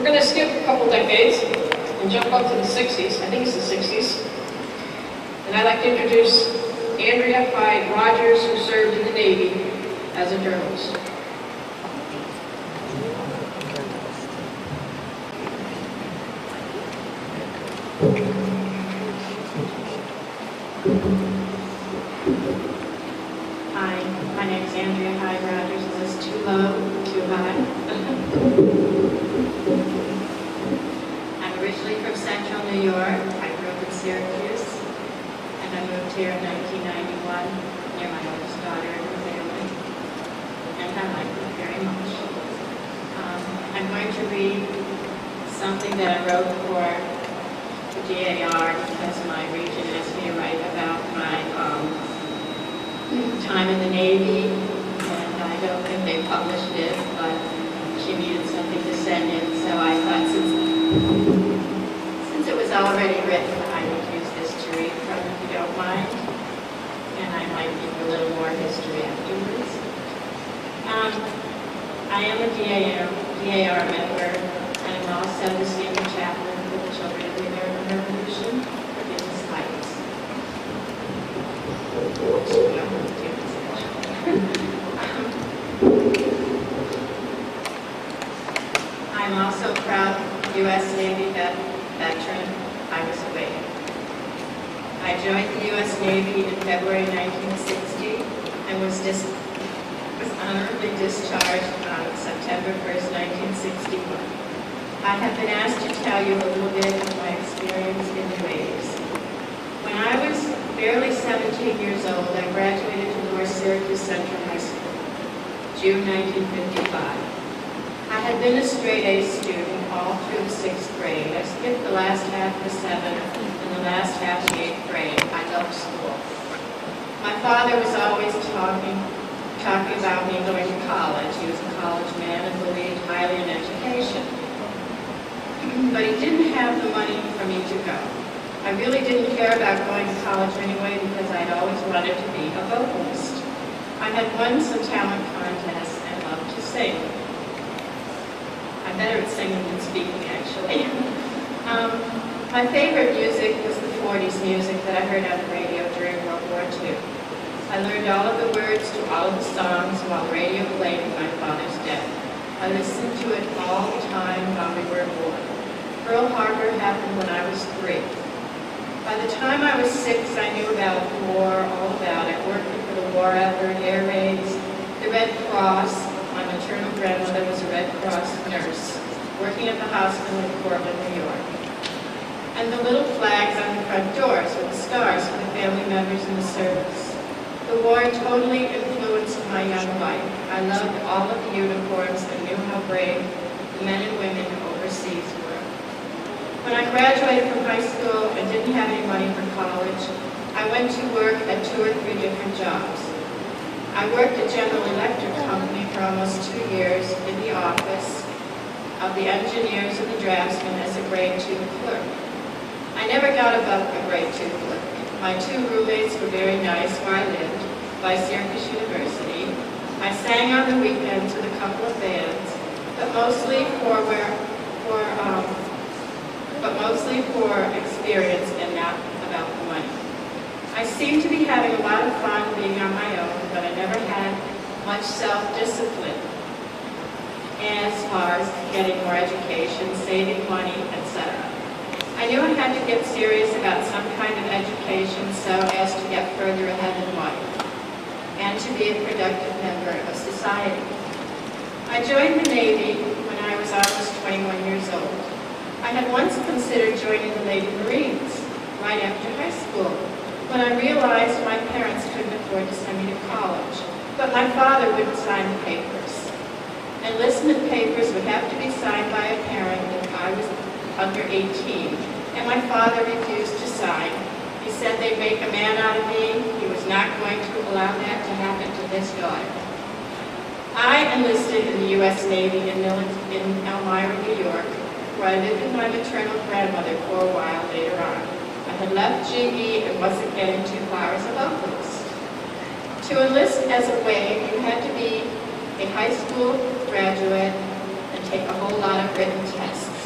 We're going to skip a couple decades and jump up to the 60s. I think it's the 60s. And I'd like to introduce Andrea Hyde Rogers, who served in the Navy as a journalist. Hi, my name is Andrea Hyde Rogers. Is this too low, too high? I'm originally from Central New York. I grew up in Syracuse, and I moved here in 1991 near my oldest daughter and her family, and I like it very much. I'm going to read something that I wrote for the DAR because my region asked me to write about my time in the Navy, and I don't think they published it, but she needed something to send in, so I thought since it was already written, I would use this to read from, if you don't mind, and I might give a little more history afterwards. I am a DAR member, and I'm also the senior chaplain for the Children of the American Revolution for Gibbons Heights. I'm also a proud U.S. Navy veteran. I was awake. I joined the U.S. Navy in February 1960 and was honorably discharged on September 1st, 1961. I have been asked to tell you a little bit of my experience in the waves. When I was barely 17 years old, I graduated from North Syracuse Central High School, June 1955. I had been a straight A student all through the 6th grade. I skipped the last half of the 7th and the last half of the 8th grade. I loved school. My father was always talking about me going to college. He was a college man and believed highly in education. But he didn't have the money for me to go. I really didn't care about going to college anyway because I'd always wanted to be a vocalist. I had won some talent contests and loved to sing. I'm better at singing than speaking, actually. My favorite music was the 40s music that I heard on the radio during World War II. I learned all of the words to all of the songs while the radio played in my father's den. I listened to it all the time while we were aboard. Pearl Harbor happened when I was 3. By the time I was 6, I knew about war, all about it, working for the war effort, air raids, the Red Cross. My maternal grandmother was a Red Cross nurse, working at the hospital in Portland, New York. And the little flags on the front doors with the stars for the family members in the service. The war totally influenced my young life. I loved all of the uniforms and knew how brave the men and women overseas were. When I graduated from high school and didn't have any money for college, I went to work at 2 or 3 different jobs. I worked at General Electric Company for almost 2 years in the office of the engineers and the draftsmen as a grade 2 clerk. I never got above a grade 2 clerk. My 2 roommates were very nice where I lived, by Syracuse University. I sang on the weekends with a couple of bands, but mostly for experience and not about the money. I seemed to be having a lot of fun being on my own, but I never had much self-discipline as far as getting more education, saving money, etc. I knew I had to get serious about some kind of education so as to get further ahead in life and to be a productive member of society. I joined the Navy when I was almost 21 years old. I had once considered joining the Navy Marines right after high school when I realized my parents couldn't afford to send me to college, but my father wouldn't sign the papers. Enlistment papers would have to be signed by a parent if I was under 18, and my father refused to sign. He said they'd make a man out of me. He was not going to allow that to happen to his daughter. I enlisted in the U.S. Navy in Elmira, New York, where I lived with my maternal grandmother for a while later on. I had left GE and wasn't getting too far as a vocalist. To enlist as a wave, you had to be a high school graduate and take a whole lot of written tests.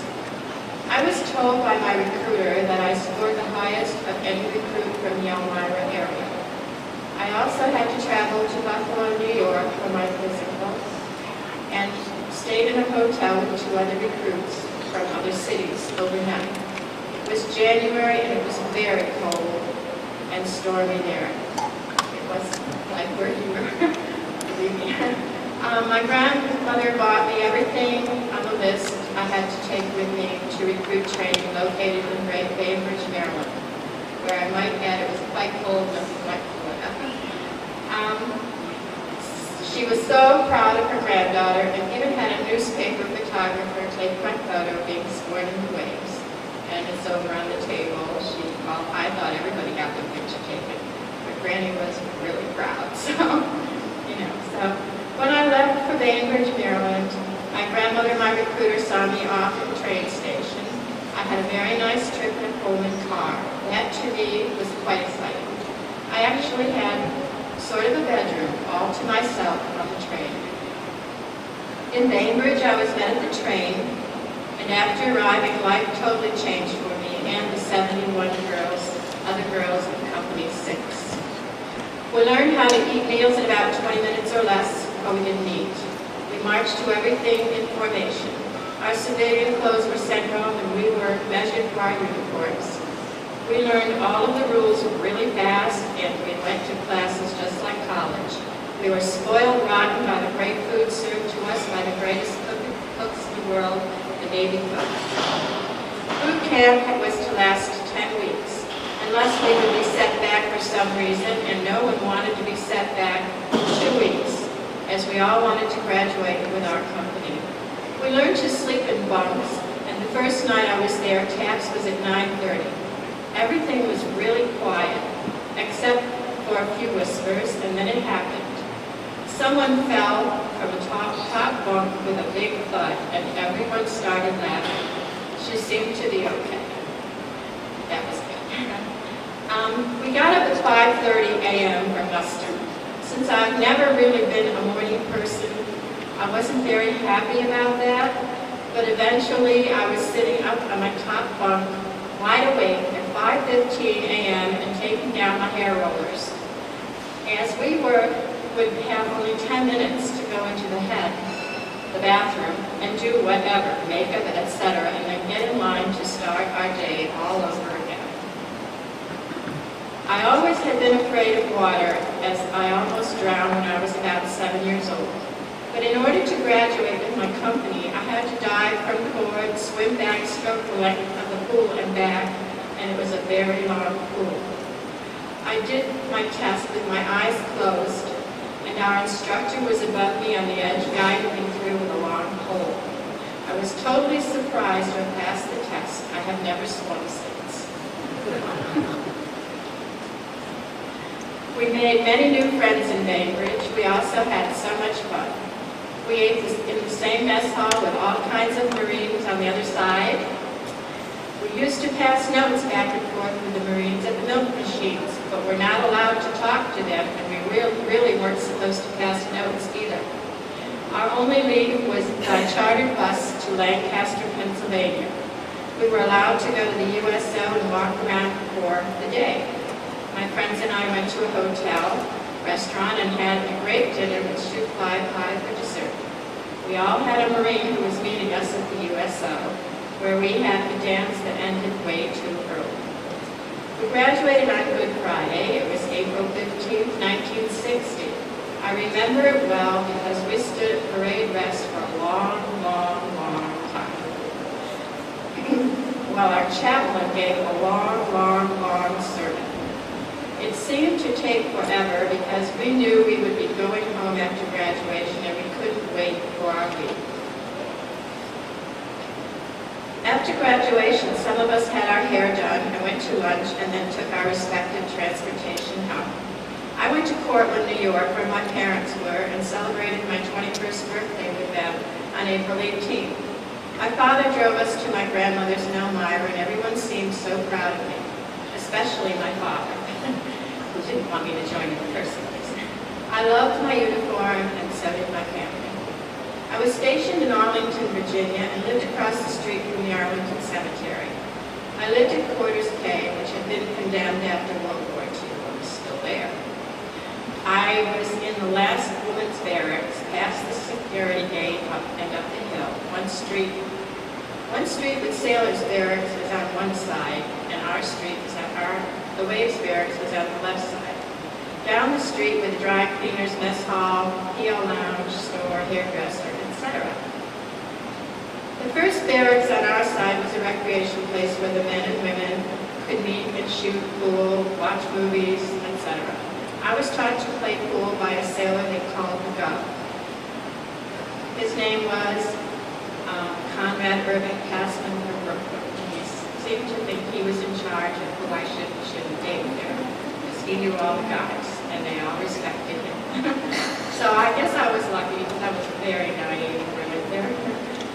I was told by my recruiter that I scored the highest of any recruit from the Elmira area. I also had to travel to Buffalo, New York for my physical and stayed in a hotel with 2 other recruits from other cities overnight. It was January and it was very cold and stormy there. It was like where you were. Believe me. My grandmother bought me everything on the list I had to take with me to recruit training located in Bainbridge, Maryland, where I might add it was quite cold and quite cold. She was so proud of her granddaughter and even had a newspaper photographer take my photo being sworn in the waves. And it's over on the table. I thought everybody got their picture taken, but Granny was really proud. So when I left for Bainbridge, Maryland, my grandmother and my recruiter saw me off at the train station. I had a very nice trip in a Pullman car. That to me was quite exciting. I actually had sort of a bedroom all to myself on the train. In Bainbridge, I was met at the train, and after arriving, life totally changed for me and the 71 other girls in Company 6. We learned how to eat meals in about 20 minutes or less, or we didn't eat. We marched to everything in formation. Our civilian clothes were sent home, and we were measured for our uniforms. We learned all of the rules really fast, and we went to classes just like college. We were spoiled rotten by the great food served to us by the greatest cooks in the world, the Navy cooks. Food camp was to last 10 weeks, unless we would be set back for some reason, and no one wanted to be set back 2 weeks, as we all wanted to graduate with our company. We learned to sleep in bunks, and the first night I was there, taps was at 9:30. Everything was really quiet, except for a few whispers, and then it happened. Someone fell from a top bunk with a big thud, and everyone started laughing. She seemed to be okay. That was good. We got up at 5:30 a.m. for muster. Since I've never really been a morning person, I wasn't very happy about that, but eventually I was sitting up on my top bunk, wide awake at 5:15 a.m. and taking down my hair rollers. As we would have only 10 minutes to go into the bathroom, and do whatever, makeup, etc., and then get in line to start our day all over again. I always had been afraid of water, as I almost drowned when I was about 7 years old. But in order to graduate with my company, I had to dive from the board, swim backstroke the length of the pool and back, and it was a very long pool. I did my test with my eyes closed, and our instructor was above me on the edge, guiding me through with a long pole. I was totally surprised to have passed the test. I have never swum since. We made many new friends in Bainbridge. We also had so much fun. We ate in the same mess hall with all kinds of Marines on the other side. We used to pass notes back and forth with the Marines at the milk machines, but we're not allowed to talk to them, and we really weren't supposed to pass notes either. Our only leave was by chartered bus to Lancaster, Pennsylvania. We were allowed to go to the USO and walk around for the day. My friends and I went to a hotel, restaurant, and had a great dinner with shoe fly pie for dessert. We all had a Marine who was meeting us at the USO, where we had the dance that ended way too early. We graduated on Good Friday. It was April 15th, 1960. I remember it well because we stood at parade rest for a long, long, long time. While our chaplain gave a long, long, long sermon. It seemed to take forever because we knew we would be going home after graduation and we couldn't wait for our leave. After graduation, some of us had our hair done and went to lunch and then took our respective transportation home. I went to Cortland, New York, where my parents were, and celebrated my 21st birthday with them on April 18th. My father drove us to my grandmother's in Elmira, and everyone seemed so proud of me, especially my father, who didn't want me to join in the first place. I loved my uniform, and so did my family. I I was stationed in Arlington, Virginia, and lived across the street from the Arlington Cemetery. I lived at Quarters K, which had been condemned after World War II. I was still there. I was in the last women's barracks, past the security gate up and up the hill. One street with sailors' barracks was on one side, and our street was the waves barracks was on the left side. Down the street were the dry cleaners, mess hall, PO lounge, store, hairdresser, etc. The first barracks on our side was a recreation place where the men and women could meet and shoot pool, watch movies, etc. I was taught to play pool by a sailor they called the Gov. His name was Conrad Irving Passman from Brooklyn. He seemed to think he was in charge of who I should and shouldn't date there, because he knew all the guys, and they all respected him. So I guess I was lucky, because I was very naive when I went there.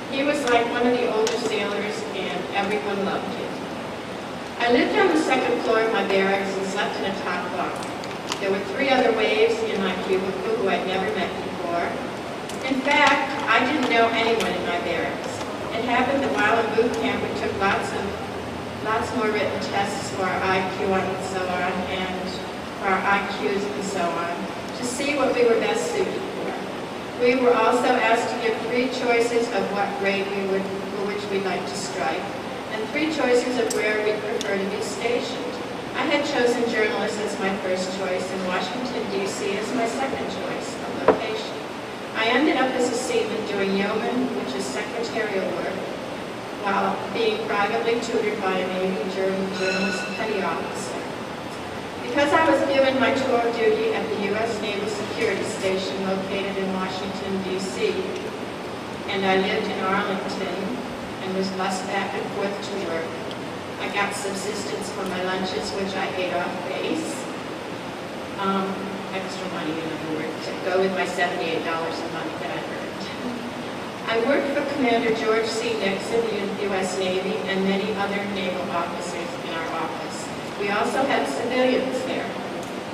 He was like one of the older sailors, and everyone loved him. I lived on the second floor of my barracks and slept in a top bunk. There were 3 other waves in my cubicle who I'd never met before. In fact, I didn't know anyone in my barracks. It happened that while in boot camp, we took lots more written tests for our IQ and so on, and for our IQs and so on, to see what we were best suited for. We were also asked to give 3 choices of what grade for which we'd like to strike, and 3 choices of where we'd prefer to be stationed. I had chosen journalist as my first choice and Washington, D.C. as my second choice of location. I ended up as a seaman doing yeoman, which is secretarial work, while being privately tutored by a Navy journalist petty officer. Because I was given my tour of duty at the U.S. Naval Security Station located in Washington, D.C., and I lived in Arlington and was bused back and forth to work, I got subsistence for my lunches, which I ate off base. Extra money, in other words, to go with my $78 a month that I earned. I worked for Commander George C. Nixon, the U.S. Navy, and many other naval officers in our office. We also had civilians there.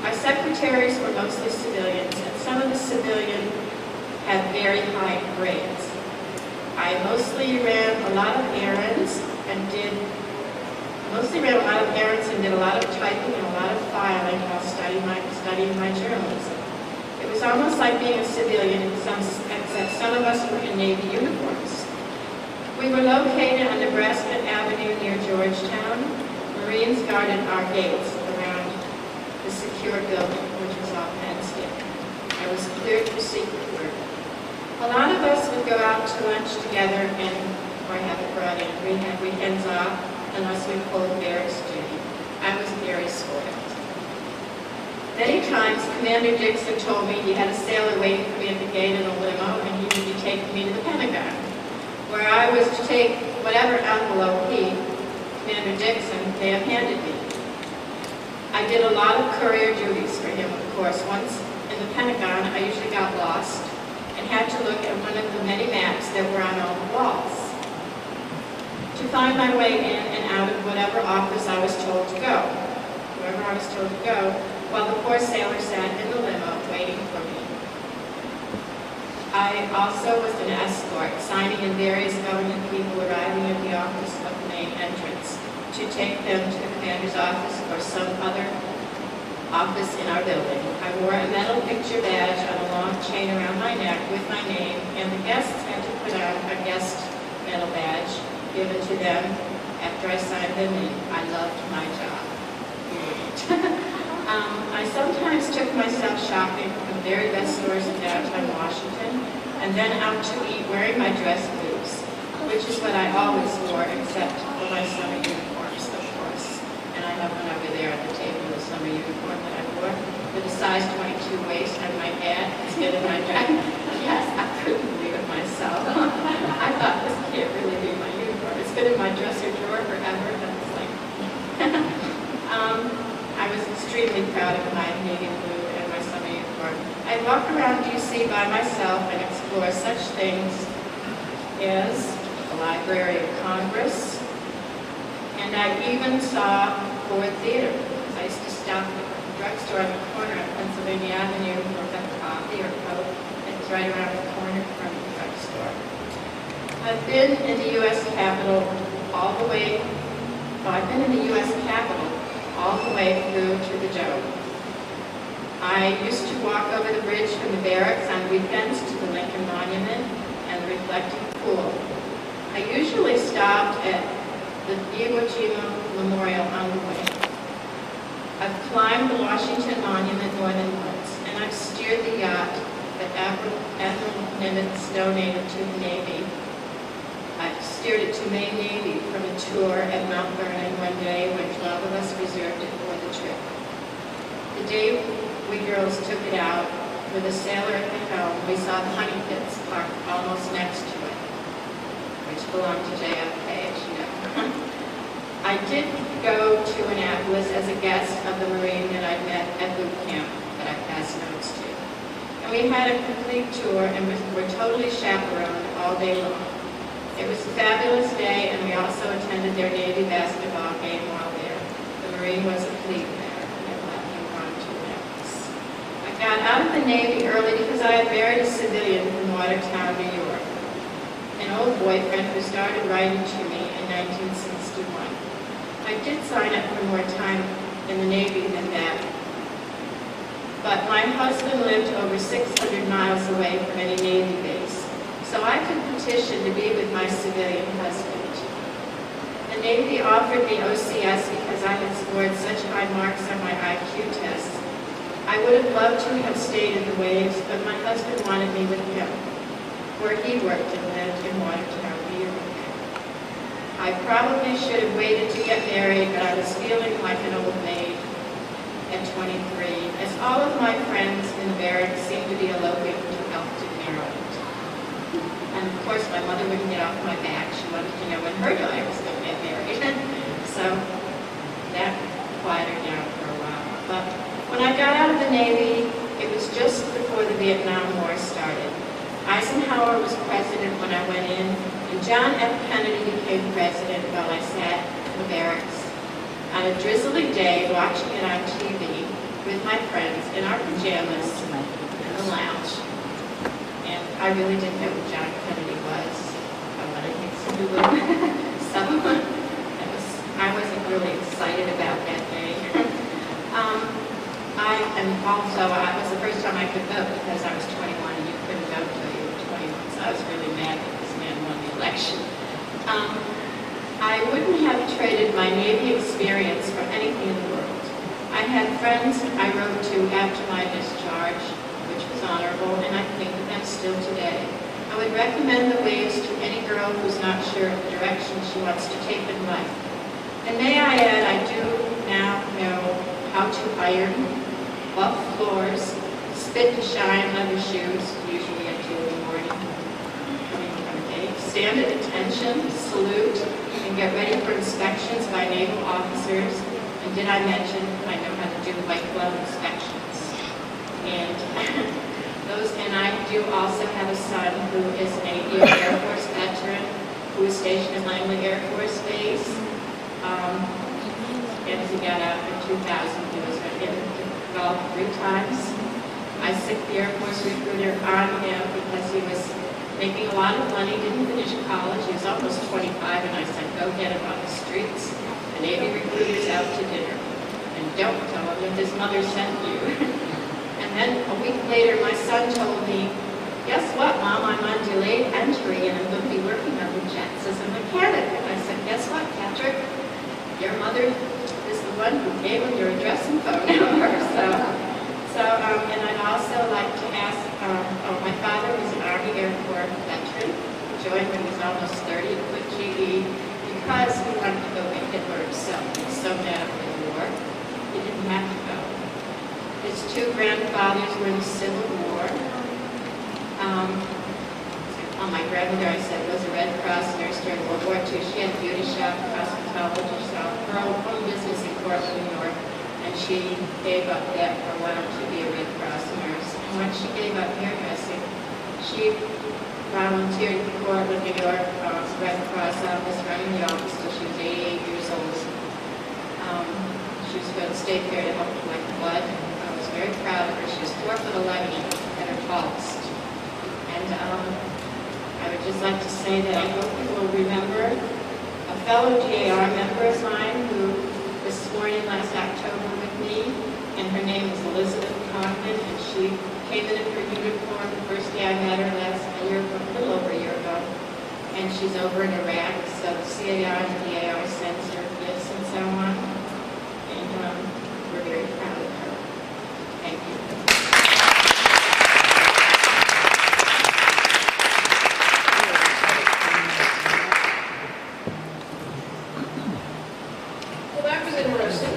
Our secretaries were mostly civilians, and some of the civilians had very high grades. I mostly ran a lot of errands and did a lot of typing and a lot of filing while studying my journalism. It was almost like being a civilian, except some of us were in Navy uniforms. We were located on Nebraska Avenue near Georgetown. Marines guarded our gates around the secure building, which was all fenced in. I was cleared for secret work. A lot of us would go out to lunch together or have it brought in. We had weekends off unless we pulled barracks duty. I was very spoiled. Many times, Commander Dixon told me he had a sailor waiting for me at the gate in a limo, and he would be taking me to the Pentagon, where I was to take whatever envelope Commander Dixon, may have handed me. I did a lot of courier duties for him, of course. Once in the Pentagon, I usually got lost and had to look at one of the many maps that were on all the walls to find my way in and out of whatever office I was told to go, wherever I was told to go, while the poor sailor sat in the limo waiting for me. I also was an escort, signing in various government people arriving at the office of the main entrance to take them to the commander's office or some other office in our building. I wore a metal picture badge on a long chain around my neck with my name, and the guests had to put on a guest metal badge given to them after I signed them in. I loved my job. I sometimes took myself shopping from the very best stores in downtown Washington and then out to eat wearing my dress boots, which is what I always wore except for my summer uniforms, of course. And I have one over there at the table, the summer uniform that I wore with a size 22 waist, I might add, instead of my jacket. Yes, I couldn't believe it myself. I thought this can't really be my uniform. It's been in my dresser drawer forever, and it's like, I was extremely proud of my navy blue and my summer uniform. I walked around D.C. by myself and explore such things as the Library of Congress, and I even saw Ford Theater. I used to stop at the drugstore on the corner on Pennsylvania Avenue for a cup of coffee or Coke. It was right around the corner from the drugstore. I've been in the U.S. Capitol all the way, I've been in the U.S. Capitol all the way through to the Dome. I used to walk over the bridge from the barracks on weekends to the Lincoln Monument and the reflecting pool. I usually stopped at the Iwo Jima Memorial on the way. I've climbed the Washington Monument more than once, and I've steered the yacht that Admiral Nimitz donated to the Navy. I've steered it to Maine Navy from a tour at Mount Vernon one day when 12 of us reserved it for the trip. The day we girls took it out, with a sailor at the helm, we saw the honey pits parked almost next to it, which belonged to JFK, as you know. I did go to Annapolis as a guest of the Marine that I'd met at boot camp that I passed notes to. And we had a complete tour and were totally chaperoned all day long. It was a fabulous day, and we also attended their Navy basketball game while there. The Marine was a fleet there, and let me run to Annapolis. I got out of the Navy early because I had married a civilian from Watertown, New York, an old boyfriend who started writing to me in 1961. I did sign up for more time in the Navy than that, but my husband lived over 600 miles away from any Navy base, so I could petition to be with my civilian husband. The Navy offered me OCS because I had scored such high marks on my IQ tests. I would have loved to have stayed in the waves, but my husband wanted me with him, where he worked and lived in Watertown, New York. I probably should have waited to get married, but I was feeling like an old maid at 23, as all of my friends in the barracks seemed to be eloping to Elkton, Maryland. And of course, my mother wouldn't get off my back. She wanted to know when her daughter was going to get married. So that quieted down for a while. But when I got out of the Navy, it was just before the Vietnam War started. Eisenhower was president when I went in, and John F. Kennedy became president while I sat in the barracks on a drizzly day watching it on TV with my friends in our pajamas in the lounge. And I really didn't know who John Kennedy was. I wanted to do so I wasn't really excited about that day. I was the first time I could vote because I was 21 and you couldn't vote until you were 21, so I was really mad that this man won the election. I wouldn't have traded my Navy experience for anything in the world. I had friends I wrote to after my discharge, which was honorable, and I think of them still today. I would recommend the waves to any girl who's not sure of the direction she wants to take in life. And may I add, I do now know how to iron, buff floors, spit and shine leather shoes, usually at 2 in the morning, coming from a date, stand at attention, salute, and get ready for inspections by naval officers. And did I mention I know how to do white glove inspections? And I do also have a son who is an 8-year Air Force veteran who was stationed at Langley Air Force Base. And as he got out in 2000, he was involved 3 times. I sicked the Air Force recruiter on him because he was making a lot of money, didn't finish college. He was almost 25, and I said, go get him on the streets. The Navy recruiter's out to dinner. And don't tell him that his mother sent you. And then a week later, my son told me, guess what, Mom, I'm on delayed entry, and I'm going to be working on the jets as a mechanic. And I said, guess what, Patrick? Your mother is the one who gave him your address and phone number. And I'd also like to ask, my father was an Army Air Corps veteran, joined when he was almost 30 to put GE because he wanted to go get Hitler himself. He was so mad at the war, he didn't have to go. His 2 grandfathers were in the Civil War. My grandmother, I said, was a Red Cross nurse during World War II. She had a beauty shop, cosmetology shop, her own business in Portland, New York, and she gave up that for a while to be a Red Cross nurse. And when she gave up hairdressing, she volunteered for Portland, New York, Red Cross office, running the office till she was 88 years old. She was going to stay there to help collect blood. I was very proud of her. She was 4'11" at her tallest. And I would just like to say that I hope you will remember a fellow DAR member of mine who was sworn in last October with me, and her name is Elizabeth Cogman, and she came in her uniform the first day I met her a little over a year ago, and she's over in Iraq, so the CAR and the DAR sends her gifts and so on, and we're very proud of her. Thank you. Well, that was interesting.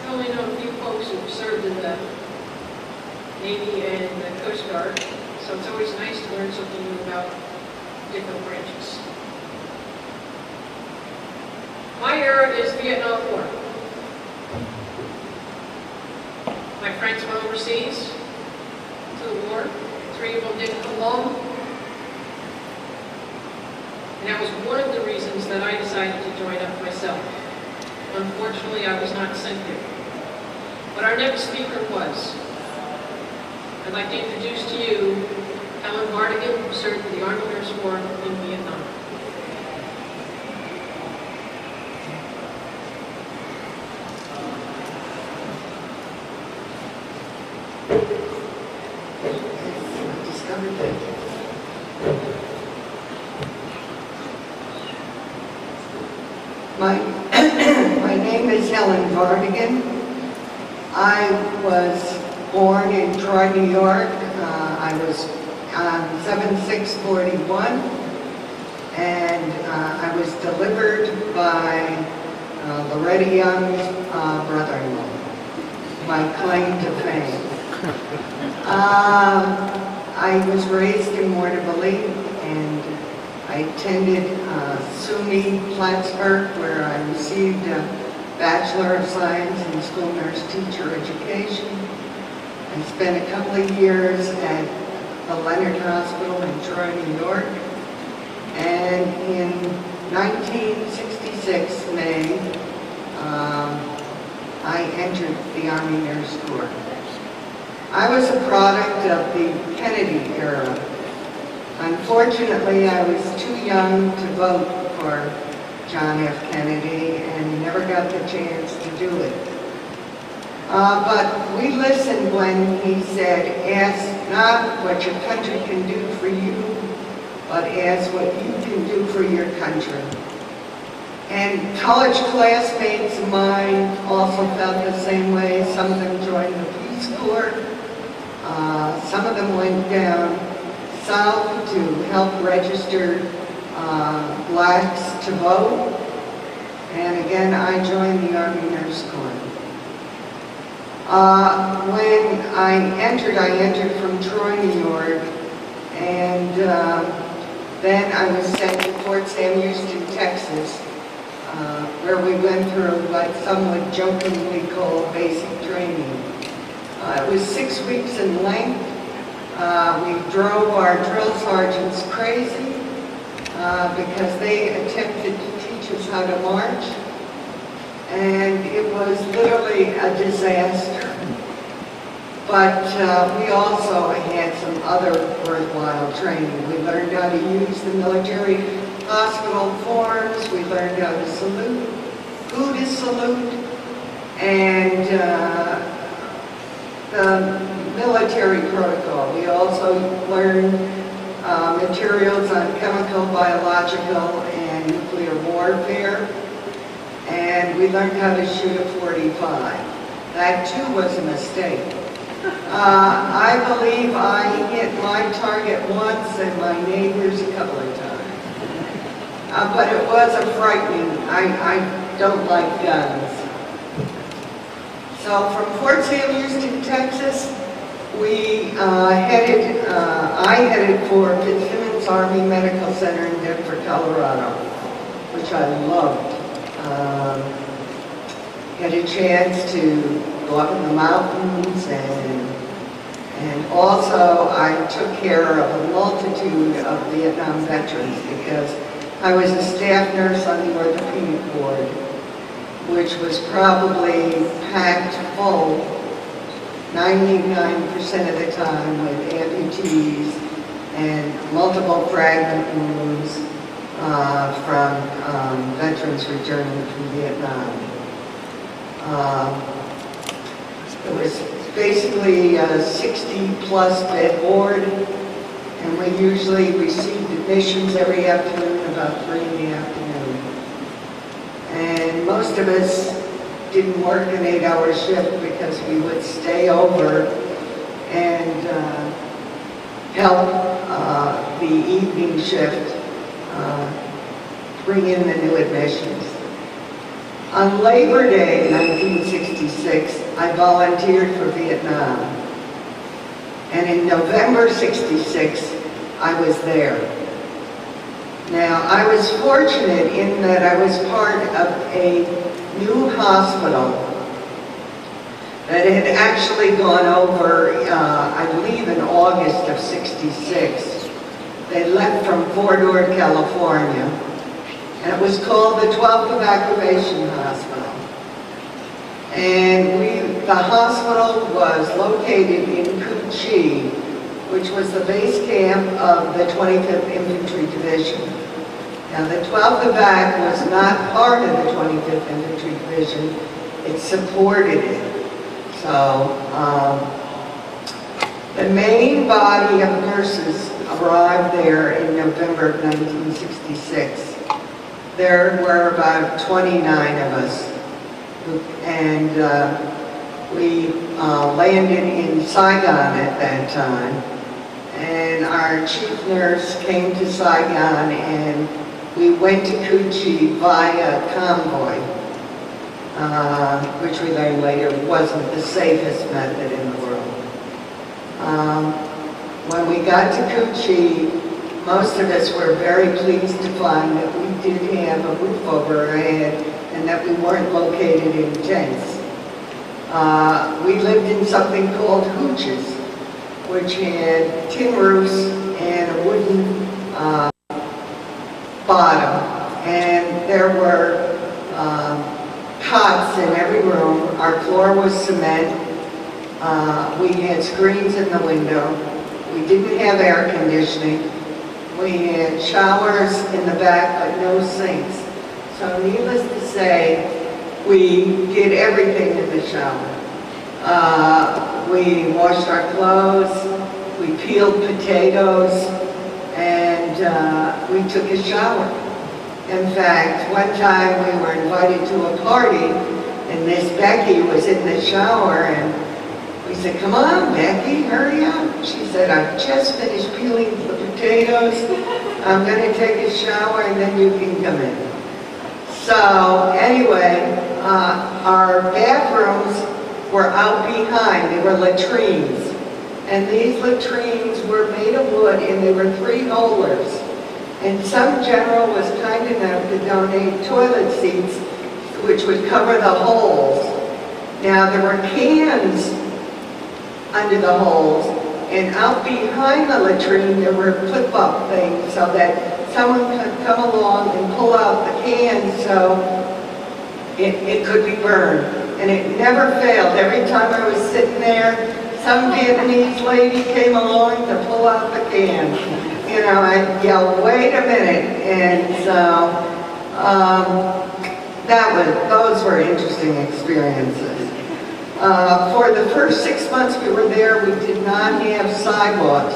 I only know a few folks who've served in the Navy and the Coast Guard, so it's always nice to learn something new about different branches. My era is Vietnam War. My friends went overseas to the war. 3 of them didn't come home. And that was one of the reasons that I decided to join up myself. Unfortunately, I was not sent here. But our next speaker was. I'd like to introduce to you Helen Vardigan, who served in the Army Nurse Corps in Vietnam. Discovered that. My name is Helen Vardigan. I was born in Troy, New York. I was 7/6/41, and I was delivered by Loretta Young's brother-in-law, my claim to fame. I was raised in Waterville, and I attended SUNY Plattsburgh, where I received a Bachelor of Science in School Nurse Teacher Education. I spent a couple of years at the Leonard Hospital in Troy, New York. And in 1966, May, I entered the Army Nurse Corps. I was a product of the Kennedy era. Unfortunately, I was too young to vote for John F. Kennedy and never got the chance to do it. But we listened when he said, ask not what your country can do for you, but ask what you can do for your country. And college classmates of mine also felt the same way. Some of them joined the Peace Corps. Some of them went down south to help register blacks to vote. And again, I joined the Army Nurse Corps. When I entered from Troy, New York, and then I was sent to Fort Sam Houston, Texas, where we went through what some would jokingly call basic training. It was 6 weeks in length. We drove our drill sergeants crazy because they attempted to teach us how to march. And it was literally a disaster. But we also had some other worthwhile training. We learned how to use the military hospital forms. We learned how to salute, who to salute, and the military protocol. We also learned materials on chemical, biological, and nuclear warfare. And we learned how to shoot a .45. That too was a mistake. I believe I hit my target once and my neighbors a couple of times. But it was a frightening, I don't like guns. So from Fort Sam Houston, Texas, I headed for Fitzsimmons Army Medical Center in Denver, Colorado, which I loved. Had a chance to go up in the mountains, and also I took care of a multitude of Vietnam veterans because I was a staff nurse on the orthopedic ward, which was probably packed full 99% of the time with amputees and multiple fragment wounds from veterans returning from Vietnam. It was basically a 60-plus bed ward, and we usually received admissions every afternoon, about 3 in the afternoon. And most of us didn't work an 8-hour shift because we would stay over and help the evening shift bring in the new admissions. On Labor Day 1966, I volunteered for Vietnam. And in November 66, I was there. Now, I was fortunate in that I was part of a new hospital that had actually gone over, I believe in August of 66. They left from Fort Ord, California, and it was called the 12th Evacuation Hospital. And the hospital was located in Cu Chi, which was the base camp of the 25th Infantry Division. Now, the 12th Evac was not part of the 25th Infantry Division. It supported it. So, the main body of nurses arrived there in November of 1966. There were about 29 of us, and we landed in Saigon at that time. And our chief nurse came to Saigon, and we went to Cu Chi via convoy, which we learned later wasn't the safest method in the world. When we got to Cu Chi, most of us were very pleased to find that we did have a roof over our head and that we weren't located in tents. We lived in something called hooches, which had tin roofs and a wooden bottom. And there were cots in every room. Our floor was cement. We had screens in the window. We didn't have air conditioning. We had showers in the back, but no sinks. So needless to say, we did everything in the shower. We washed our clothes, we peeled potatoes, and we took a shower. In fact, one time we were invited to a party, and Miss Becky was in the shower, and we said, "Come on, Becky, hurry up." She said, "I've just finished peeling the potatoes. I'm going to take a shower, and then you can come in." So anyway, our bathrooms were out behind. They were latrines. And these latrines were made of wood, and they were 3-holers. And some general was kind enough to donate toilet seats, which would cover the holes. Now, there were cans under the holes, and out behind the latrine, there were flip-up things so that someone could come along and pull out the can so it could be burned. And it never failed. Every time I was sitting there, some Vietnamese lady came along to pull out the can. You know, I'd yell, "Wait a minute." And so, those were interesting experiences. For the first 6 months we were there, we did not have sidewalks.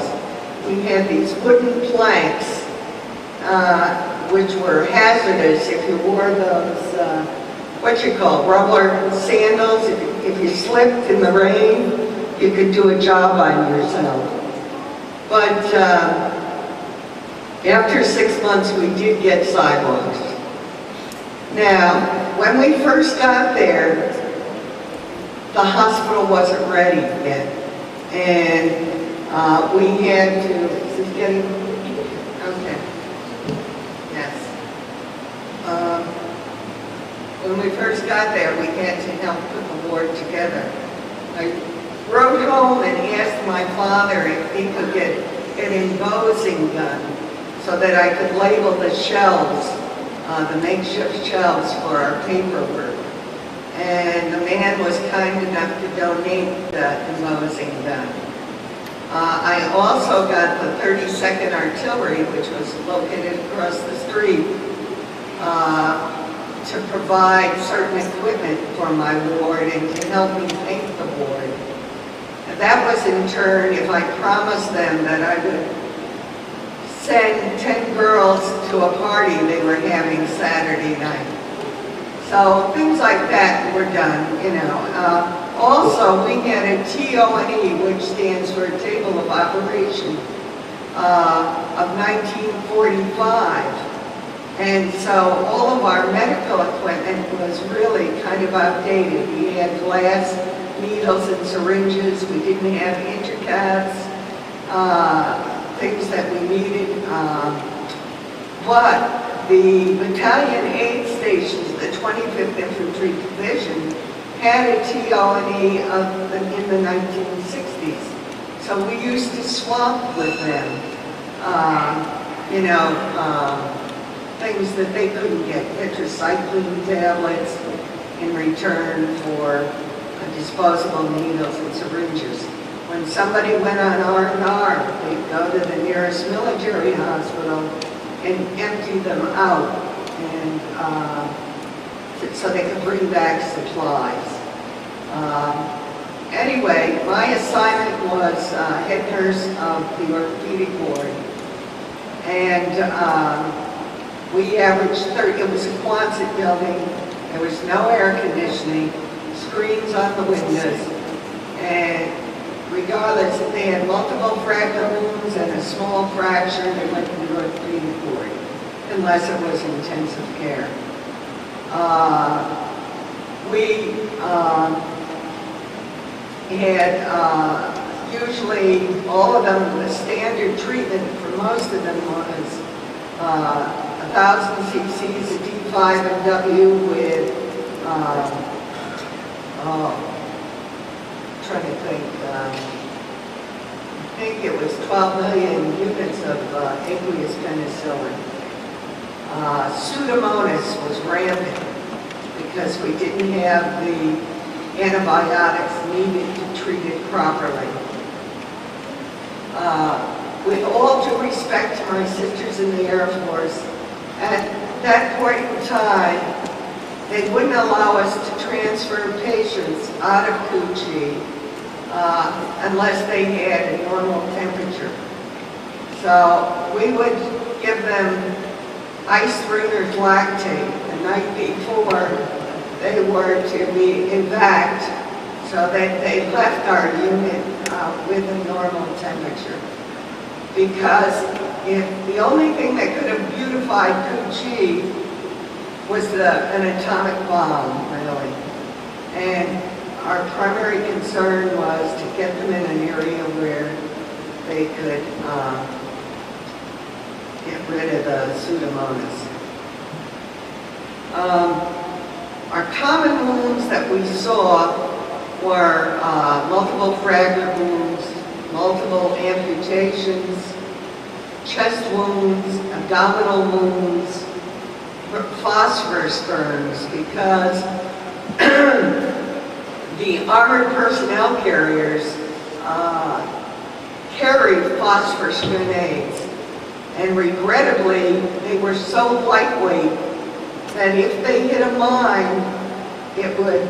We had these wooden planks, which were hazardous if you wore those, rubber sandals. If you slipped in the rain, you could do a job on yourself. But after 6 months, we did get sidewalks. Now, when we first got there, the hospital wasn't ready yet. And we had to, is this getting, okay, yes. When we first got there, we had to help put the ward together. I wrote home and asked my father if he could get an embossing gun so that I could label the shelves, the makeshift shelves for our paperwork. and the man was kind enough to donate the embossing gun. I also got the 32nd Artillery, which was located across the street, to provide certain equipment for my ward and to help me paint the ward. And that was in turn if I promised them that I would send 10 girls to a party they were having Saturday night. So things like that were done, you know. Also, we had a TONE, which stands for Table of Operation, of 1945. And so all of our medical equipment was really kind of outdated. We had glass needles and syringes. We didn't have intercats, things that we needed. But the battalion aid stations, the 25th Infantry Division, had a TONE in the 1960s. So we used to swap with them, you know, things that they couldn't get, tetracycline tablets in return for disposable needles and syringes. When somebody went on R&R, they'd go to the nearest military hospital and empty them out, and so they could bring back supplies. Anyway, my assignment was head nurse of the orthopedic ward, and we averaged 30. It was a Quonset building. There was no air conditioning, screens on the windows, and regardless if they had multiple fracture wounds and a small fracture, they went to the orthopedic ward, unless it was intensive care. We had usually all of them, the standard treatment for most of them was 1,000 cc's of D5&W with, trying to think, I think it was 12 million units of aqueous penicillin. Pseudomonas was rampant because we didn't have the antibiotics needed to treat it properly. With all due respect to my sisters in the Air Force, at that point in time, they wouldn't allow us to transfer patients out of Cu-Chi unless they had a normal temperature. So we would give them ice-bringer's lactate the night before they were to be evac, so that they left our unit with a normal temperature. Because if the only thing that could have beautified Cu-Chi was an atomic bomb, really. And our primary concern was to get them in an area where they could get rid of the Pseudomonas. Our common wounds that we saw were multiple fracture wounds, multiple amputations, chest wounds, abdominal wounds, phosphorus burns, because the armored personnel carriers carried phosphorus grenades, and regrettably, they were so lightweight that if they hit a mine, it would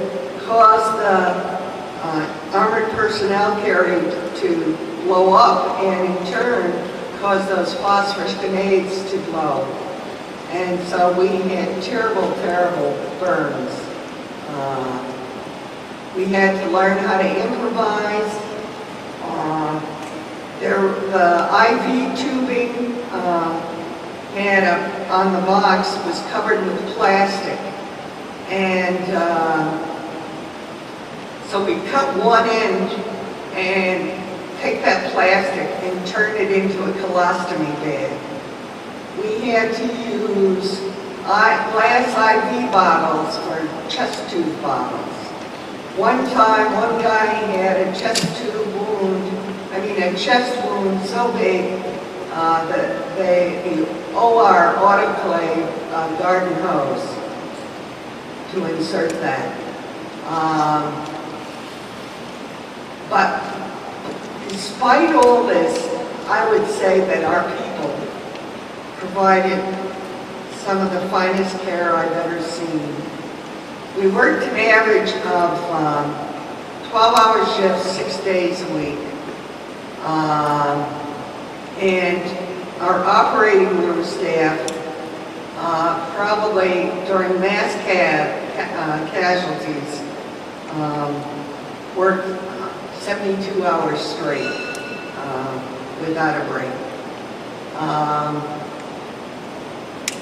cause the armored personnel carrier to blow up, and in turn, cause those phosphorus grenades to blow. And so we had terrible, terrible burns. We had to learn how to improvise. The IV tubing on the box was covered with plastic. And so we cut one end and take that plastic and turn it into a colostomy bag. We had to use glass IV bottles for chest tube bottles. One time, one guy had a chest wound so big that the OR autoclave garden hose to insert that. But despite all this, I would say that our people provided some of the finest care I've ever seen. We worked an average of 12-hour shifts, 6 days a week. And our operating room staff probably during mass casualties worked 72 hours straight without a break.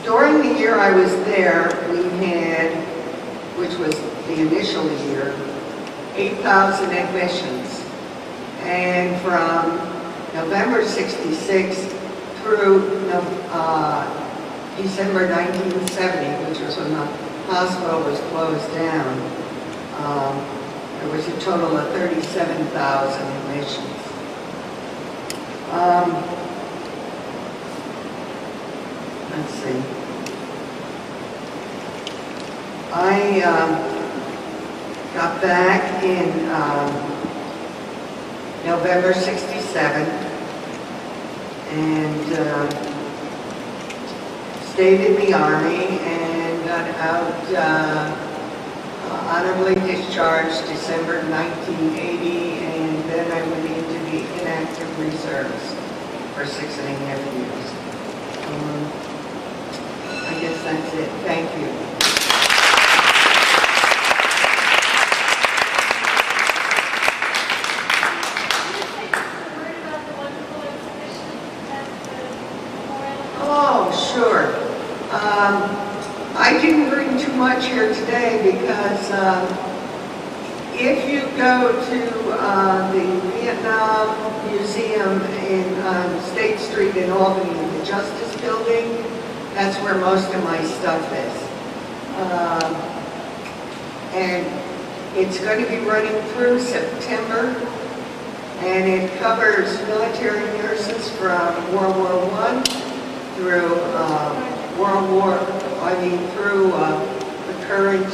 During the year I was there, we had, which was the initial year, 8,000 admissions. And from November '66 through December 1970, which was when the hospital was closed down, there was a total of 37,000 admissions. Let's see. I got back in November '67 and stayed in the Army and got out honorably discharged December 1980, and then I went into the inactive reserves for 6.5 years. I guess that's it. Thank you. Oh, sure. I didn't bring too much here today because if you go to the Vietnam Museum in State Street in Albany, the Justice Building, that's where most of my stuff is. And it's going to be running through September, and it covers military nurses from World War I through through the current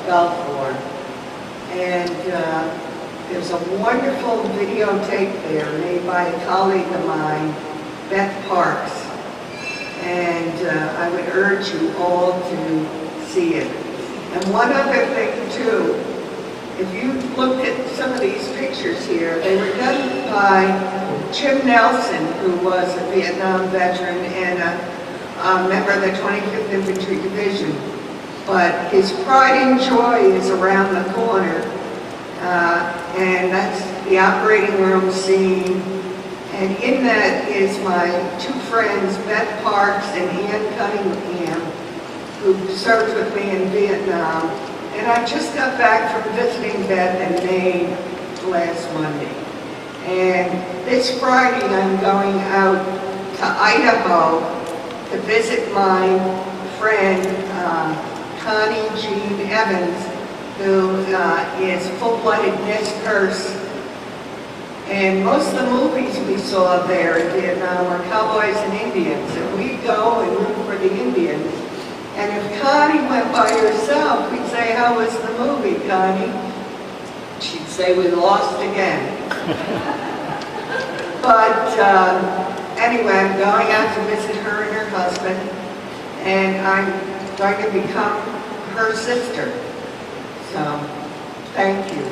Gulf War. And there's a wonderful videotape there made by a colleague of mine, Beth Parks. And I would urge you all to see it. And one other thing too, if you looked at some of these pictures here, they were done by Jim Nelson, who was a Vietnam veteran and a member of the 25th Infantry Division. But his pride and joy is around the corner, and that's the operating room scene. And in that is my two friends, Beth Parks and Ann Cunningham, who served with me in Vietnam. And I just got back from visiting Beth in Maine last Monday. And this Friday I'm going out to Idaho to visit my friend Connie Jean Evans, who is full-blooded Nez Perce. And most of the movies we saw there in Vietnam were cowboys and Indians, and we'd go and root for the Indians. And if Connie went by herself, we'd say, "How was the movie, Connie?" She'd say, "We lost again." But anyway, I'm going out to visit her and her husband, and I'm going to become her sister. So, thank you.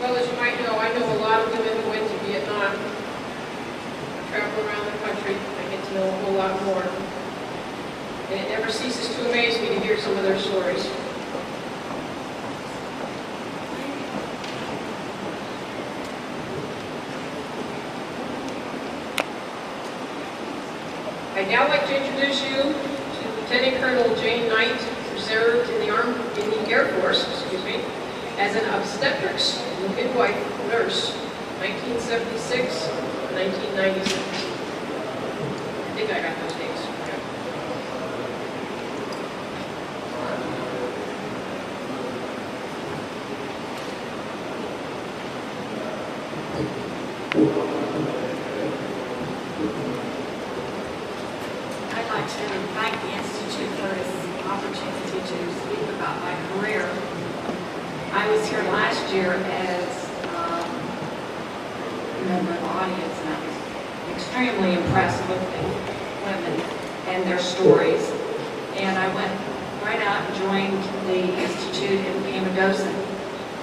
Well, as you might know, I know a lot of women who went to Vietnam. I travel around the country, I get to know a whole lot more. And it never ceases to amaze me to hear some of their stories. I'd now like to introduce you to Lieutenant Colonel Jane Knight, who served in the Air Force, as an obstetrics to the midwife nurse, 1976 to 1996. I think I got those dates. I'd like to thank the Institute for this opportunity to speak about my career. I was here last year as a member of the audience, and I was extremely impressed with the women and their stories. And I went right out and joined the Institute and became a docent.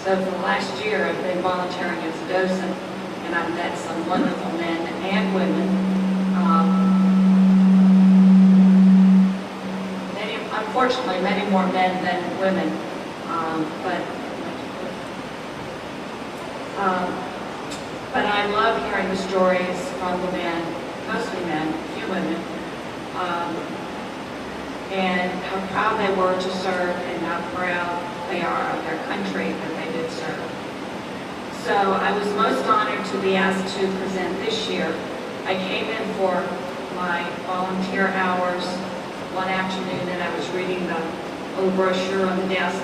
So for the last year, I've been volunteering as a docent, and I've met some wonderful men and women. Unfortunately, many more men than women, but I love hearing the stories from the men, mostly men, a few women, and how proud they were to serve and how proud they are of their country that they did serve. So I was most honored to be asked to present this year. I came in for my volunteer hours one afternoon, and I was reading the little brochure on the desk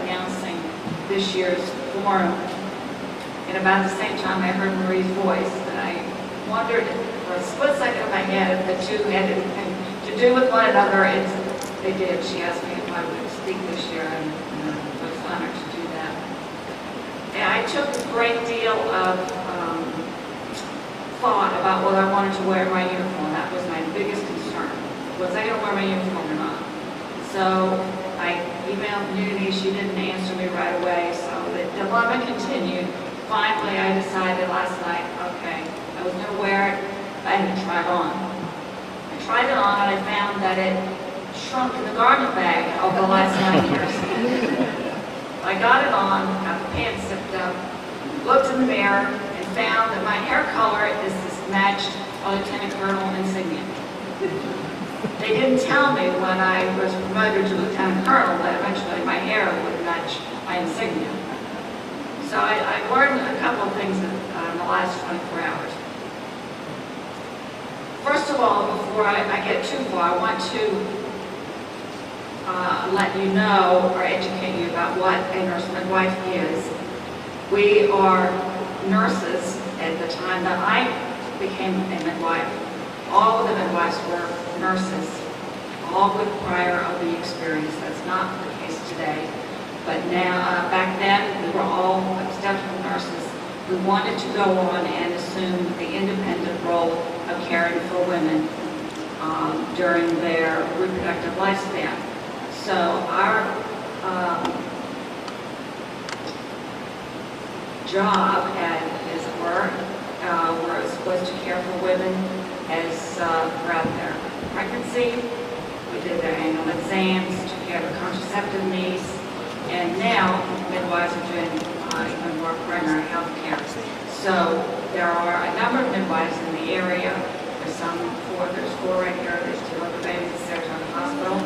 announcing this year's forum. And about the same time, I heard Marie's voice, and I wondered for a split second in my head if the two had anything to do with one another. They did. She asked me if I would speak this year, and I was honored to do that. And I took a great deal of thought about whether I wanted to wear my uniform. That was my biggest concern. Was I going to wear my uniform or not? So I emailed Noonie. She didn't answer me right away, so the dilemma continued. Finally, I decided last night, okay, I was going to wear it. I had to try it on. I tried it on, and I found that it shrunk in the garment bag over the last 9 years. I got it on, got the pants zipped up, looked in the mirror, and found that my hair color is matched a lieutenant colonel insignia. They didn't tell me when I was promoted to lieutenant colonel that eventually my hair would match my insignia. So I learned a couple of things in the last 24 hours. First of all, before I get too far, I want to let you know or educate you about what a nurse midwife is. We are nurses. At the time that I became a midwife, all of the midwives were nurses, all with prior OB experience. That's not the case today. But now, back then, we were all obstetrical nurses who wanted to go on and assume the independent role of caring for women during their reproductive lifespan. So our job, as it were, was to care for women as throughout their pregnancy. We did their annual exams, took care of their contraceptive needs, and now midwives are doing even more primary health care. So there are a number of midwives in the area. There's four right here. There's two other babies at Saratoga Hospital.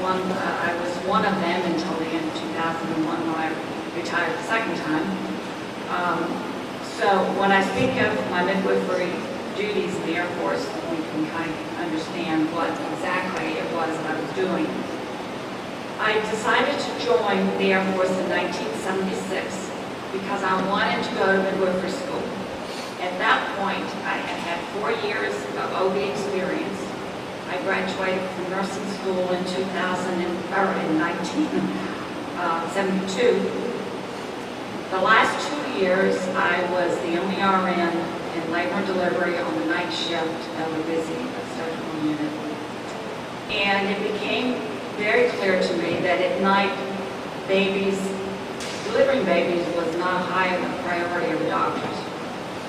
I was one of them until the end of 2001 when I retired the second time. So when I speak of my midwifery duties in the Air Force, we can kind of understand what exactly it was that I was doing. I decided to join the Air Force in 1976 because I wanted to go to midwifery school. At that point, I had had 4 years of OB experience. I graduated from nursing school in 1972. The last 2 years, I was the only RN in labor and delivery on the night shift of a busy obstetrical unit. And it became very clear to me that at night, delivering babies was not high on the priority of the doctors.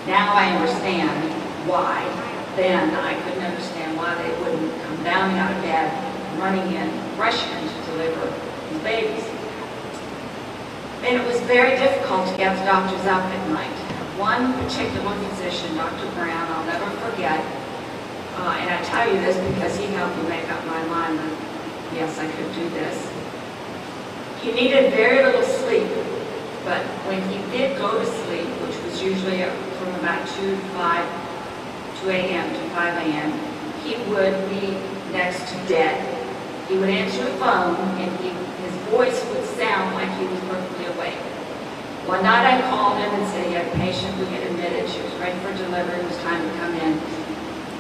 Now I understand why. Then I couldn't understand why they wouldn't come down out of bed, running in, rushing in to deliver these babies. And it was very difficult to get the doctors up at night. One particular physician, Dr. Brown, I'll never forget, and I tell you this because he helped me make up my mind that, yes, I could do this. He needed very little sleep But when he did go to sleep, which was usually from about 2 a.m. to 5 a.m., he would be next to dead. He would answer the phone, and his voice would sound like he was perfectly awake. One night I called him and said he had a patient we had admitted. She was ready for delivery. It was time to come in.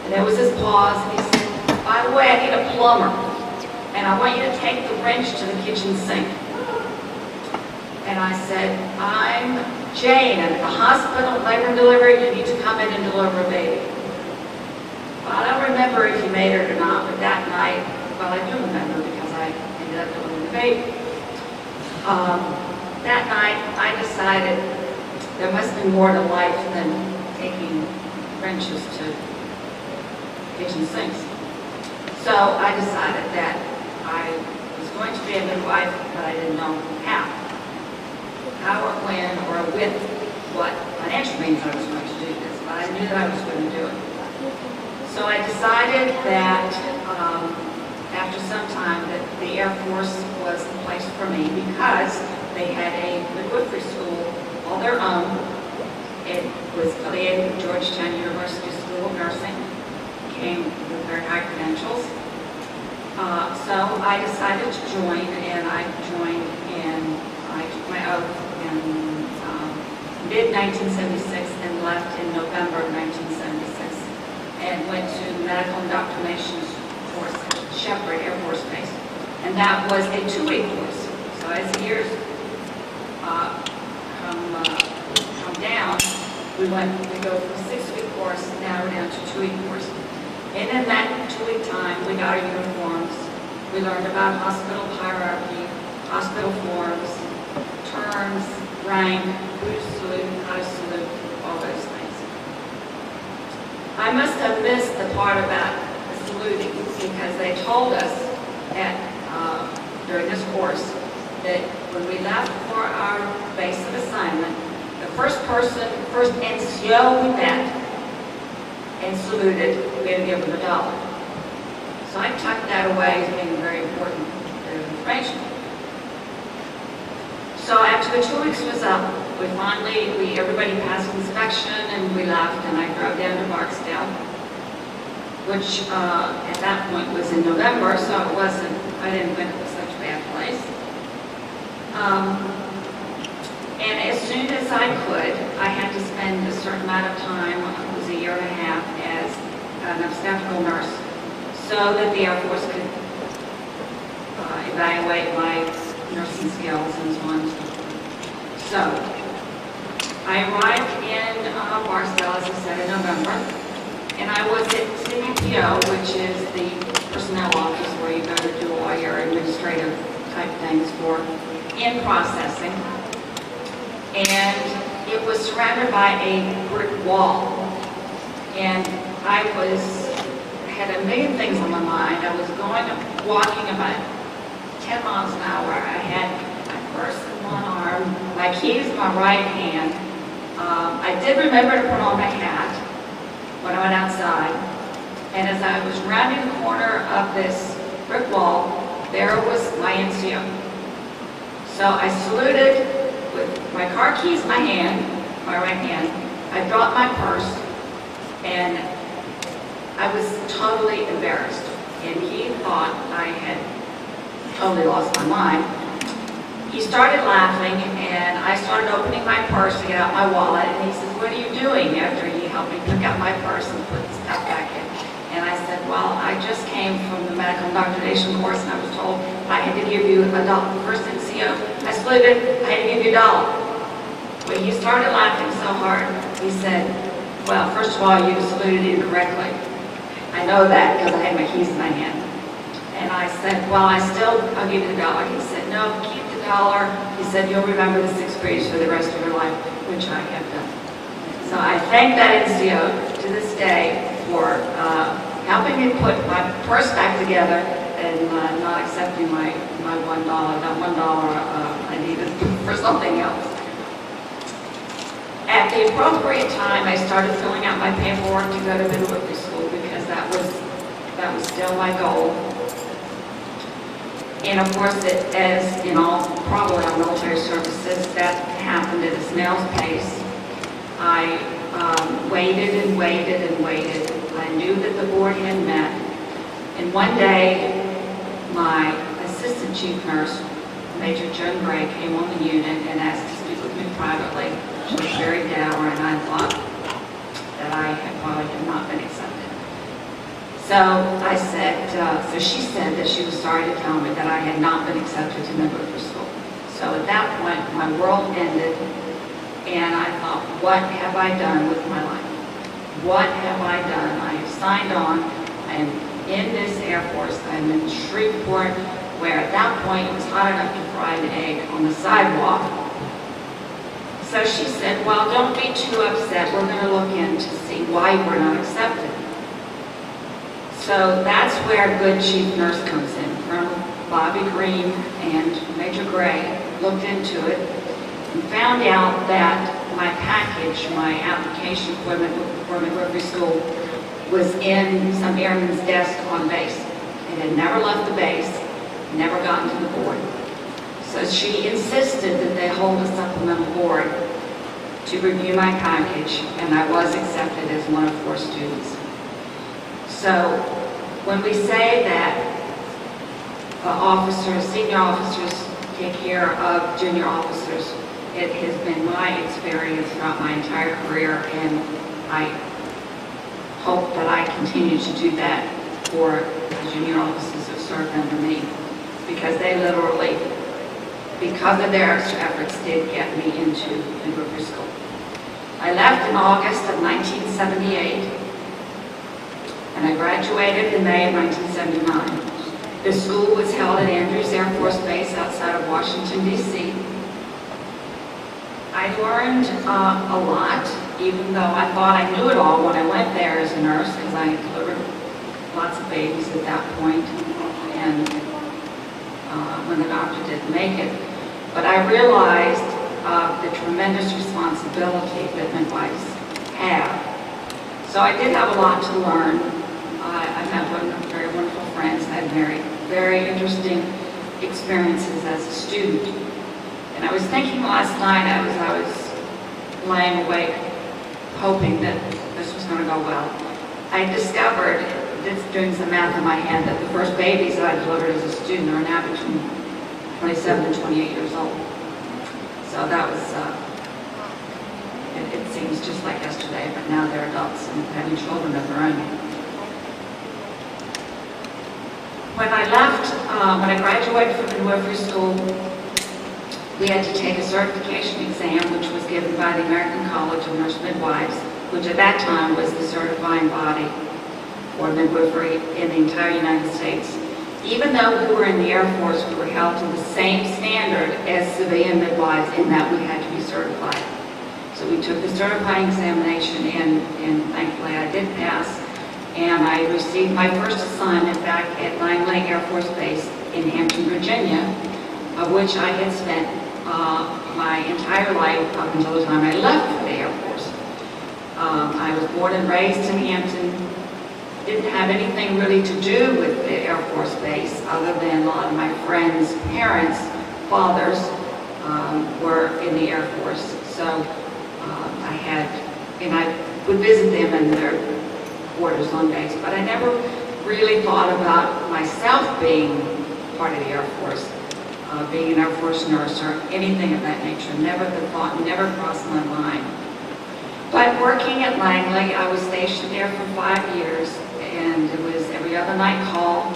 And there was this pause, and he said, by the way, I need a plumber, and I want you to take the wrench to the kitchen sink. And I said, I'm Jane, I'm at the hospital, labor and delivery, you need to come in and deliver a baby. Well, I don't remember if he made it or not, but that night, well, I do remember because I ended up delivering the baby. That night, I decided there must be more to life than taking wrenches to kitchen sinks. So I decided that I was going to be a midwife, but I didn't know how or when, or with what financial means I was going to do this, but I knew that I was going to do it. So I decided that after some time that the Air Force was the place for me because they had a midwifery school all their own. It was affiliated with Georgetown University School of Nursing, came with very high credentials. So I decided to join, and I joined I took my oath in mid-1976 and left in November of 1976 and went to medical indoctrination course at Shepherd Air Force Base. And that was a 2-week course. So as the years come down, we go from a 6-week course, now we're down to a 2-week course. And in that 2-week time, we got our uniforms. We learned about hospital hierarchy, hospital forms, terms, rank, who to salute, how to salute, all those things. I must have missed the part about the saluting because they told us during this course that when we left for our base of assignment, the first NCO we met and saluted, we had to give them $1. So I tucked that away as being very important bit of information. So after the 2 weeks was up, everybody passed inspection and we left, and I drove down to Barksdale, which at that point was in November, so I didn't think it was such a bad place. And as soon as I could, I had to spend a certain amount of time, it was a year and a half, as an obstetrical nurse, so that the Air Force could evaluate my nursing skills and so on. So, I arrived in Barstow, as I said, in November, and I was at CBPO, which is the personnel office where you go to do all your administrative type things for in processing. And it was surrounded by a brick wall. And I had a million things on my mind. I was walking about 10 miles an hour. I had my purse in one arm, my keys in my right hand. I did remember to put on my hat when I went outside. And as I was rounding the corner of this brick wall, there was my NCO. So I saluted with my car keys in my hand, my right hand. I dropped my purse, and I was totally embarrassed. And he thought I had totally lost my mind. He started laughing, and I started opening my purse to get out my wallet, and he said, "What are you doing?" after he helped me pick out my purse and put the stuff back in. And I said, "Well, I just came from the medical indoctrination course, and I was told I had to give you $1. The first NCO, I split it, I had to give you $1. When he started laughing so hard, he said, "Well, first of all, you saluted incorrectly. I know that because I had my keys in my hand." And I said, "Well, I'll give you the $1. He said, "No, keep the $1. He said, "You'll remember the 6th grades for the rest of your life," which I have done. So I thank that NCO to this day for helping me put my purse back together and not accepting my $1. That $1 I needed for something else. At the appropriate time, I started filling out my paperwork to go to midwifery school because that was still my goal. And of course, as in probably all military services, that happened at a snail's pace. I waited and waited and waited. I knew that the board had met. And one day, my assistant chief nurse, Major Joan Gray, came on the unit and asked to speak with me privately. She was very dour, and I thought that I probably had not been accepted. So I said, so she said that she was sorry to tell me that I had not been accepted to midwifery school. So at that point, my world ended, and I thought, what have I done with my life? What have I done? I have signed on. I am in this Air Force. I'm in Shreveport, where at that point it was hot enough to fry an egg on the sidewalk. So she said, well, don't be too upset. We're going to look in to see why you were not accepted. So that's where good chief nurse comes in. Colonel Bobby Green and Major Gray looked into it and found out that my package, my application for midwifery school, was in some airman's desk on base. It had never left the base, never gotten to the board. So she insisted that they hold a supplemental board to review my package, and I was accepted as one of 4 students. So when we say that officers, senior officers take care of junior officers, it has been my experience throughout my entire career, and I hope that I continue to do that for the junior officers that served under me, because they literally, because of their extra efforts, did get me into midwifery school. I left in August of 1978, and I graduated in May of 1979. The school was held at Andrews Air Force Base outside of Washington, D.C. I learned a lot, even though I thought I knew it all when I went there as a nurse, because I delivered lots of babies at that point, and when the doctor didn't make it. But I realized the tremendous responsibility that midwives have. So I did have a lot to learn. I met very wonderful friends. I had very interesting experiences as a student. And I was thinking last night, I was lying awake, hoping that this was going to go well. I discovered, doing some math in my head, that the first babies that I delivered as a student are now between 27 and 28 years old. So that was, it seems just like yesterday, but now they're adults and having children of their own. When I left, when I graduated from midwifery school, we had to take a certification exam, which was given by the American College of Nurse Midwives, which at that time was the certifying body for midwifery in the entire United States. Even though we were in the Air Force, we were held to the same standard as civilian midwives in that we had to be certified. So we took the certifying examination, and thankfully I did pass. And I received my first assignment back at Langley Air Force Base in Hampton, Virginia, of which I had spent my entire life up until the time I left for the Air Force. I was born and raised in Hampton. Didn't have anything really to do with the Air Force Base other than a lot of my friends' parents, fathers, were in the Air Force. So I would visit them in their quarters on base, but I never really thought about myself being part of the Air Force, being an Air Force nurse or anything of that nature. The thought never crossed my mind. But working at Langley, I was stationed there for 5 years, and it was every other night call,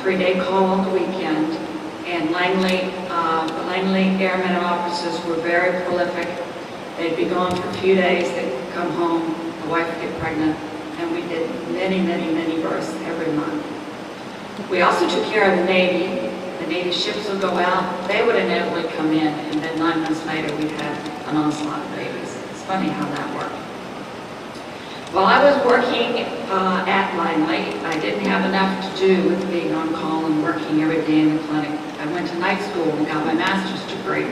3-day call on the weekend. And the Langley airmen and officers were very prolific. They'd be gone for a few days, they'd come home, the wife would get pregnant, and we did many births every month. We also took care of the Navy. The Navy ships would go out, they would inevitably come in, and then 9 months later we'd have an onslaught of babies. It's funny how that worked. While I was working at Langley, I didn't have enough to do with being on call and working every day in the clinic. I went to night school and got my master's degree.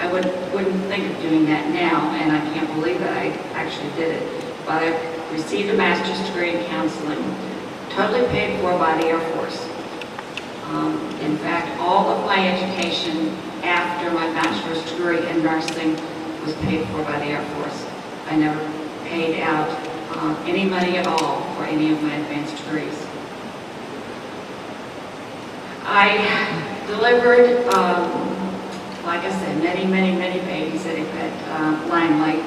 I wouldn't think of doing that now, and I can't believe that I actually did it. But I received a master's degree in counseling, totally paid for by the Air Force. In fact, all of my education after my bachelor's degree in nursing was paid for by the Air Force. I never paid out any money at all for any of my advanced degrees. I delivered, like I said, many babies at Langley,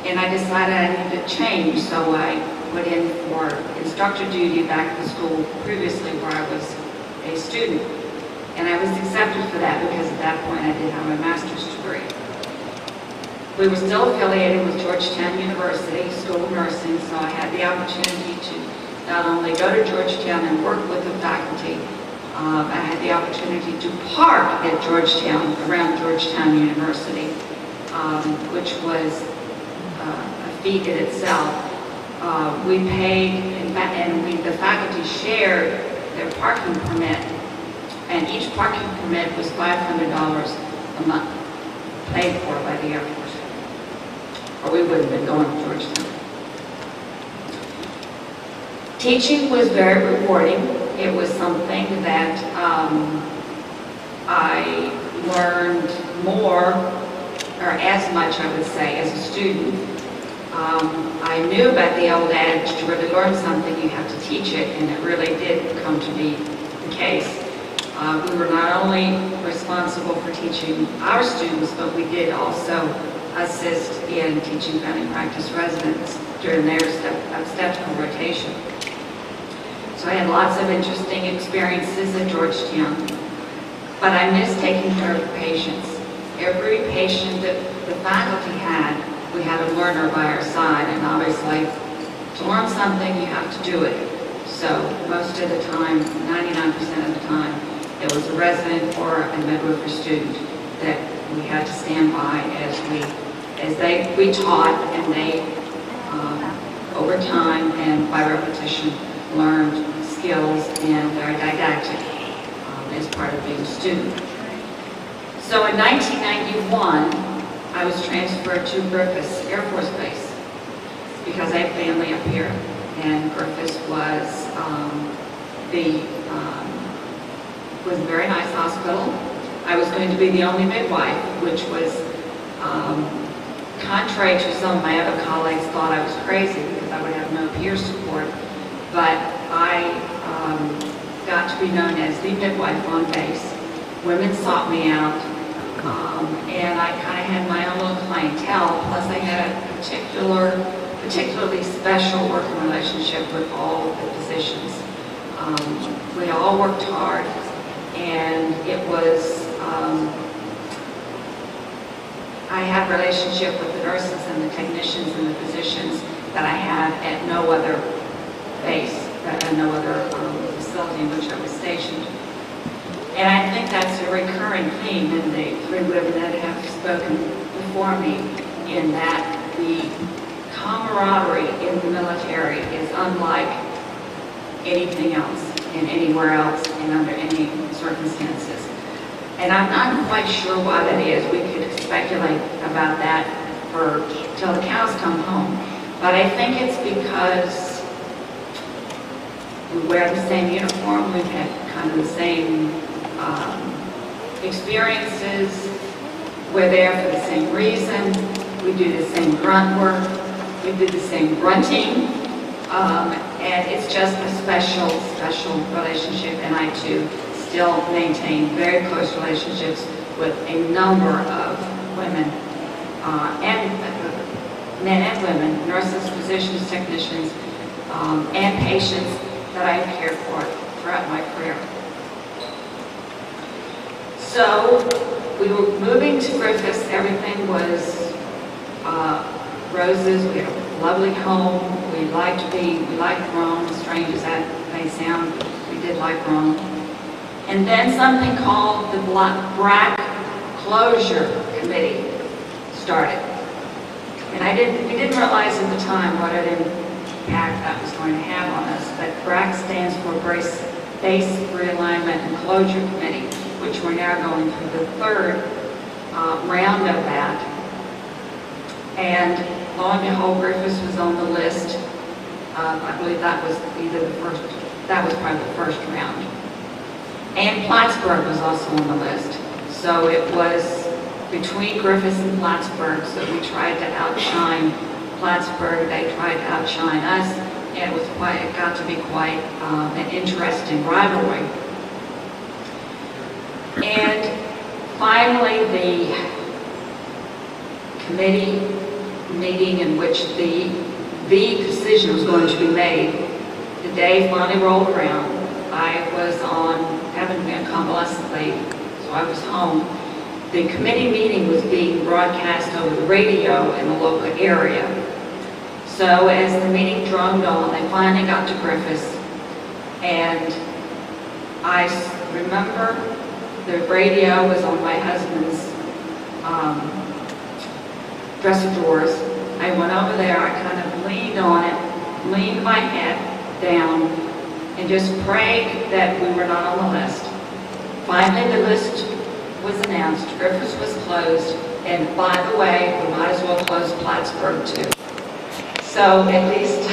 and I decided I needed to change, so I went in for instructor duty back at the school previously where I was a student. And I was accepted for that because at that point I did have a master's degree. We were still affiliated with Georgetown University School of Nursing, so I had the opportunity to not only go to Georgetown and work with the faculty, I had the opportunity to park at Georgetown, around Georgetown University, which was a feat in itself. We paid, and the faculty shared their parking permit, and each parking permit was $500 a month, paid for by the Air Force, or we wouldn't have been going to Georgetown. Teaching was very rewarding. It was something that I learned more, or as much I would say, as a student. I knew about the old adage, to really learn something, you have to teach it, and it really did come to be the case. We were not only responsible for teaching our students, but we did also assist in teaching family practice residents during their obstetrical rotation. So I had lots of interesting experiences at Georgetown, but I missed taking care of patients. Every patient that the faculty had, we had a learner by our side, and obviously to learn something you have to do it. So most of the time, 99% of the time, it was a resident or a midwife student that we had to stand by as we taught, and they over time and by repetition learned skills and are didactic as part of being a student. So in 1991, I was transferred to Griffiths Air Force Base because I have family up here, and Griffiths was was a very nice hospital. I was going to be the only midwife, which was contrary to some of my other colleagues thought I was crazy because I would have no peer support. But I got to be known as the midwife on base. Women sought me out, and I kind of had my own little clientele. Plus, I had a particularly special working relationship with all of the physicians. We all worked hard, and it was, I had a relationship with the nurses and the technicians and the physicians that I had at no other base, at no other facility in which I was stationed. And I think that's a recurring theme in the three women that have spoken before me, in that the camaraderie in the military is unlike anything else and anywhere else and under any circumstances. And I'm not quite sure why that is. We could speculate about that till the cows come home. But I think it's because we wear the same uniform, we've had kind of the same experiences, we're there for the same reason, we do the same grunt work, we do the same grunting, and it's just a special relationship, and I too still maintain very close relationships with a number of women, and men and women, nurses, physicians, technicians, and patients that I have cared for throughout my career. So we were moving to Griffiths. Everything was roses. We had a lovely home. We liked Rome, strange as that may sound. We did like Rome. And then something called the BRAC Closure Committee started. And we didn't realize at the time what an impact that was going to have on us, but BRAC stands for Base Realignment and Closure Committee, which we're now going through the third round of that. And lo and behold, Griffiths was on the list. I believe that was probably the first round. And Plattsburgh was also on the list. So it was between Griffith and Plattsburgh, so we tried to outshine Plattsburgh, they tried to outshine us, and it got to be quite an interesting rivalry. And finally, the committee meeting in which the decision was going to be made, the day finally rolled around. I was having been convalescent leave, so I was home. The committee meeting was being broadcast over the radio in the local area. So as the meeting droned on, they finally got to Griffith, and I remember the radio was on my husband's dresser drawers. I went over there, I kind of leaned on it, leaned my head down, and just prayed that we were not on the list. Finally, the list was announced, Griffith was closed, and by the way, we might as well close Plattsburgh too. So at least